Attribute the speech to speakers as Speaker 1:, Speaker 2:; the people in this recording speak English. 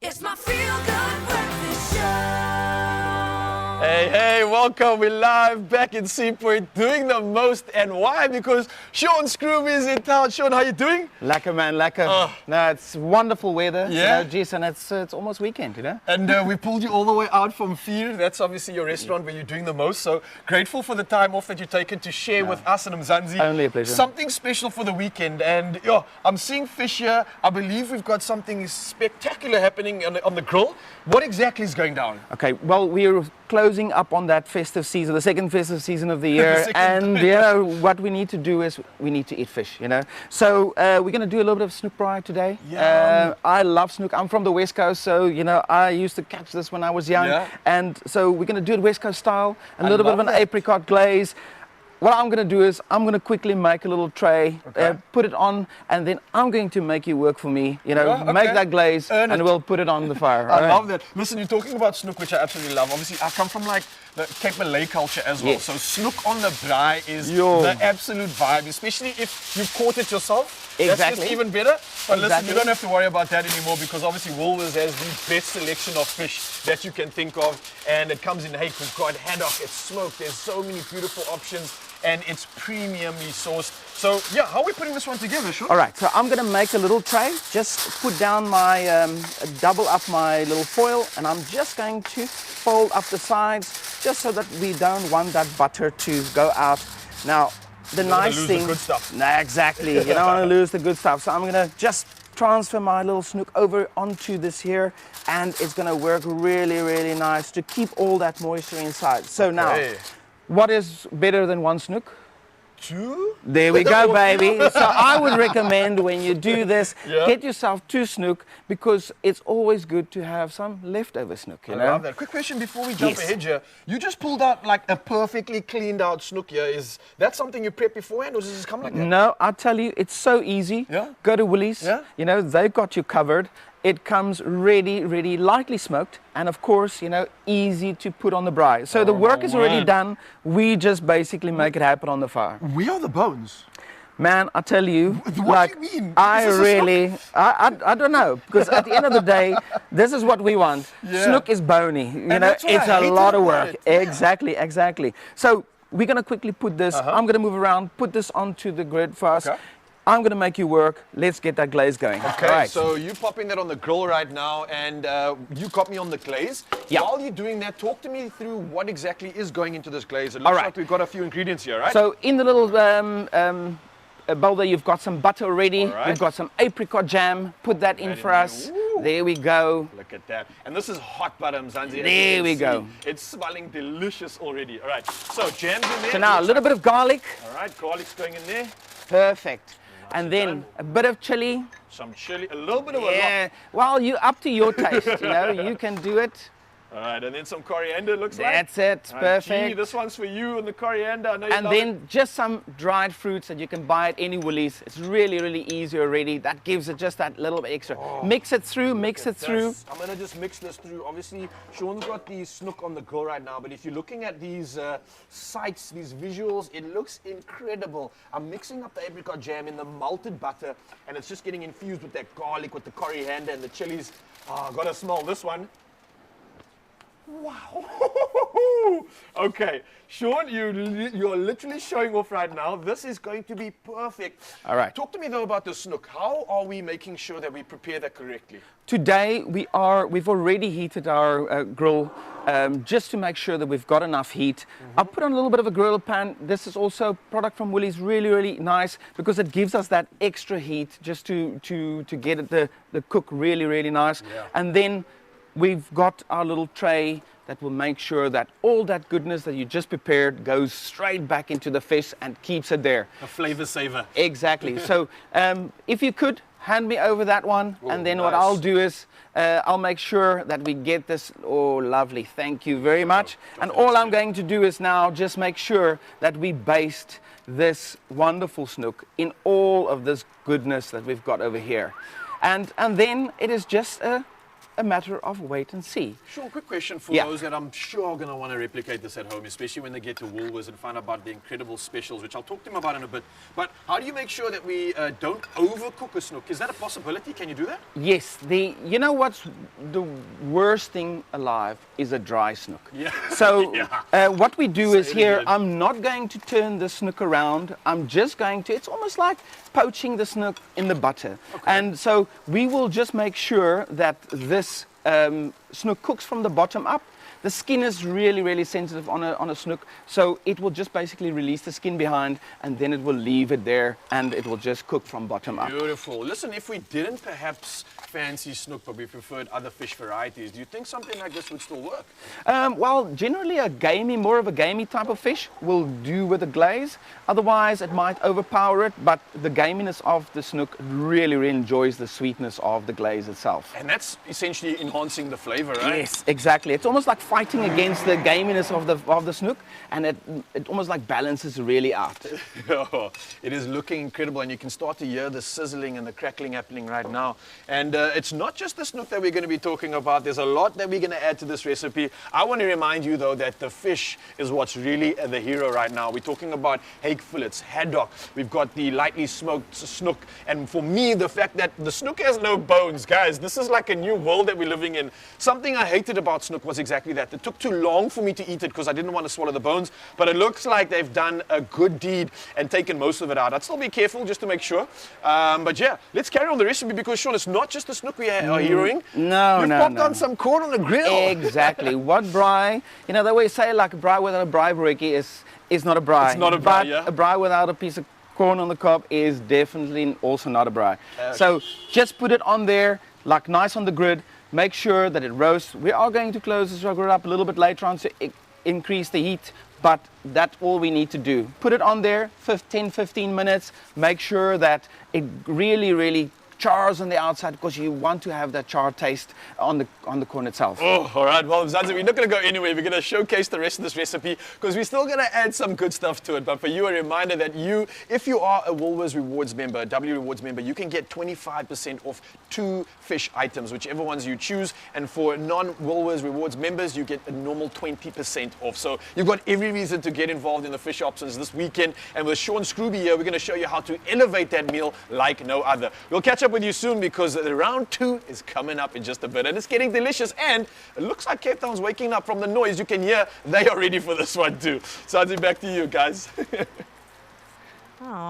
Speaker 1: It's my feel-good breakfast show.
Speaker 2: Hey, welcome. We're live back in Seapoint doing the most. And why? Because Sean Scroob is in town. Sean, how you doing?
Speaker 3: Lekker man, lekker. No, it's wonderful weather.
Speaker 2: Yeah.
Speaker 3: You know, geez, and it's almost weekend, you know.
Speaker 2: And we pulled you all the way out from Vier. That's obviously your restaurant where you're doing the most. So grateful for the time off that you've taken to share with us and Mzansi.
Speaker 3: Only a pleasure.
Speaker 2: Something special for the weekend. And I'm seeing fish here. I believe we've got something spectacular happening on the grill. What exactly is going down?
Speaker 3: Okay, well, we're closing up on that festive season, the second festive season of the year. And, you know, what we need to do is we need to eat fish, you know. So we're going to do a little bit of snoek braai today.
Speaker 2: Yeah.
Speaker 3: I love snoek. I'm from the West Coast, so, you know, I used to catch this when I was young.
Speaker 2: Yeah.
Speaker 3: And so we're going to do it West Coast style, a little bit of an apricot glaze. What I'm going to do is I'm going to quickly make a little tray, put it on, and then I'm going to make you work for me, you know, make that glaze, and we'll put it on the fire.
Speaker 2: I love that. Listen, you're talking about snoek, which I absolutely love. Obviously, I come from like the Cape Malay culture as well.
Speaker 3: Yes.
Speaker 2: So snoek on the braai is the absolute vibe, especially if you've caught it yourself.
Speaker 3: Exactly.
Speaker 2: That's just even better. But listen, you don't have to worry about that anymore because obviously Woolworths has the best selection of fish that you can think of. And it comes in, hey, we've got haddock, it's smoked. There's so many beautiful options. And it's premiumly sourced. So yeah, how are we putting this one together, Sean?
Speaker 3: All right, so I'm gonna make a little tray, just put down my, double up my little foil, and I'm just going to fold up the sides, just so that we don't want that butter to go out. Now, the nice thing,
Speaker 2: the good stuff.
Speaker 3: Nah, exactly, you don't wanna lose the good stuff. So I'm gonna just transfer my little snoek over onto this here, and it's gonna work really, really nice to keep all that moisture inside. So now, what is better than one snoek?
Speaker 2: Two?
Speaker 3: There we go, baby. So I would recommend when you do this, get yourself two snoek because it's always good to have some leftover snoek, you know?
Speaker 2: I love that. Quick question before we jump ahead here. You just pulled out like a perfectly cleaned out snoek here. Is that something you prep beforehand or does it just come like that?
Speaker 3: No, I tell you, it's so easy.
Speaker 2: Yeah.
Speaker 3: Go to Woolies,
Speaker 2: Yeah.
Speaker 3: you know, they've got you covered. It comes ready, lightly smoked, and of course, you know, easy to put on the braai. So the work is already done. We just basically make it happen on the fire.
Speaker 2: We are the bones.
Speaker 3: Man, I tell you,
Speaker 2: What do you mean?
Speaker 3: I don't know, because at the end of the day, this is what we want. Snoek is bony, you know, it's a lot of work. Exactly. So we're gonna quickly put this, I'm gonna move around, put this onto the grid for us. I'm going to make you work. Let's get that glaze going.
Speaker 2: Okay, so you're popping that on the grill right now, and you got me on the glaze.
Speaker 3: Yeah.
Speaker 2: While you're doing that, talk to me through what exactly is going into this glaze. It looks like we've got a few ingredients here, right?
Speaker 3: So in the little bowl there, you've got some butter already. You've got some apricot jam. Put that in for us. There we go.
Speaker 2: Look at that. And this is hot butter, Mzansi.
Speaker 3: There we go.
Speaker 2: It's smelling delicious already. All right, so jam's in there.
Speaker 3: So now a little bit of garlic.
Speaker 2: All right, garlic's going in there.
Speaker 3: Perfect. And then a bit of chili.
Speaker 2: Some chili, a little bit of a lot.
Speaker 3: Well, up to your taste, you know, you can do it.
Speaker 2: All right, and then some coriander, looks like.
Speaker 3: That's it, perfect.
Speaker 2: Gee, this one's for you and the coriander. I know you
Speaker 3: and
Speaker 2: love
Speaker 3: then
Speaker 2: it.
Speaker 3: just some dried fruits that you can buy at any Woolies. It's really easy already. That gives it just that little bit extra. Mix it through, mix it through.
Speaker 2: I'm going to just mix this through. Obviously, Sean's got the snoek on the grill right now, but if you're looking at these sights, these visuals, it looks incredible. I'm mixing up the apricot jam in the malted butter, and it's just getting infused with that garlic, with the coriander and the chilies. Oh, got to smell this one. Wow. Okay, Sean, you're literally showing off right now. This is going to be perfect.
Speaker 3: All right.
Speaker 2: Talk to me though about the snoek. How are we making sure that we prepare that correctly?
Speaker 3: Today we've already heated our grill just to make sure that we've got enough heat. I'll put on a little bit of a grill pan. This is also a product from Woolies, really nice because it gives us that extra heat just to get it the cook really nice. And then we've got our little tray that will make sure that all that goodness that you just prepared goes straight back into the fish and keeps it there.
Speaker 2: A flavor saver.
Speaker 3: Exactly. So if you could hand me over that one, and then what I'll do is I'll make sure that we get this. Oh, lovely. Thank you very much. And all I'm going to do is now just make sure that we baste this wonderful snoek in all of this goodness that we've got over here. And then it is just a a matter of wait and see.
Speaker 2: Sean, quick question for
Speaker 3: Yeah.
Speaker 2: those that I'm sure are going to want to replicate this at home, especially when they get to Woolworths and find out about the incredible specials, which I'll talk to them about in a bit. But how do you make sure that we don't overcook a snook? Is that a possibility? Can you do that?
Speaker 3: Yes, you know what's the worst thing alive is a dry snook.
Speaker 2: Yeah.
Speaker 3: So
Speaker 2: Yeah.
Speaker 3: what we do
Speaker 2: Say
Speaker 3: is
Speaker 2: it
Speaker 3: here,
Speaker 2: again.
Speaker 3: I'm not going to turn the snook around. I'm just going to, it's almost like poaching the snook in the butter. And so we will just make sure that this snook cooks from the bottom up. The skin is really, really sensitive on a snook, so it will just basically release the skin behind, and then it will leave it there, and it will just cook from bottom up.
Speaker 2: Beautiful. Listen, if we didn't perhaps fancy snook, but we preferred other fish varieties, do you think something like this would still work?
Speaker 3: Well, generally more of a gamey type of fish will do with a glaze. Otherwise, it might overpower it, but the gaminess of the snook really, really enjoys the sweetness of the glaze itself.
Speaker 2: And that's essentially enhancing the flavor, right?
Speaker 3: Yes, exactly. It's almost like fighting against the gaminess of the snook, and it almost like balances really out.
Speaker 2: It is looking incredible, and you can start to hear the sizzling and the crackling happening right now. And it's not just the snook that we're going to be talking about. There's a lot that we're going to add to this recipe. I want to remind you, though, that the fish is what's really the hero right now. We're talking about hake fillets, haddock. We've got the lightly smoked snook. And for me, the fact that the snook has no bones, guys, this is like a new world that we're living in. Something I hated about snook was exactly that. It took too long for me to eat it because I didn't want to swallow the bones, but it looks like they've done a good deed and taken most of it out. I'd still be careful just to make sure. But yeah, let's carry on the recipe because, Sean, it's not just the snook we are heroing.
Speaker 3: No,
Speaker 2: You've
Speaker 3: no,
Speaker 2: popped
Speaker 3: no.
Speaker 2: on some corn on the grill.
Speaker 3: Exactly. What braai, you know, they always say like a braai without a braai breakie is not a braai.
Speaker 2: It's not a braai,
Speaker 3: but
Speaker 2: yeah.
Speaker 3: a braai without a piece of corn on the cob is definitely also not a braai. So just put it on there, like nice on the grid. Make sure that it roasts. We are going to close this rugger up a little bit later on to increase the heat, but that's all we need to do. Put it on there, 10-15 minutes. Make sure that it really, really chars on the outside because you want to have that char taste on the corn itself.
Speaker 2: Oh, all right. Well, Mzansi, we're not going to go anywhere. We're going to showcase the rest of this recipe because we're still going to add some good stuff to it. But for you, a reminder that if you are a Woolworths Rewards member, a W Rewards member, you can get 25% off 2 fish items, whichever ones you choose. And for non-Woolworths Rewards members, you get a normal 20% off. So you've got every reason to get involved in the fish options this weekend. And with Sean Scrooby here, we're going to show you how to elevate that meal like no other. We'll catch up with you soon because the round 2 is coming up in just a bit and it's getting delicious, and it looks like Cape Town's waking up from the noise you can hear. They are ready for this one too. Sanzi, back to you guys.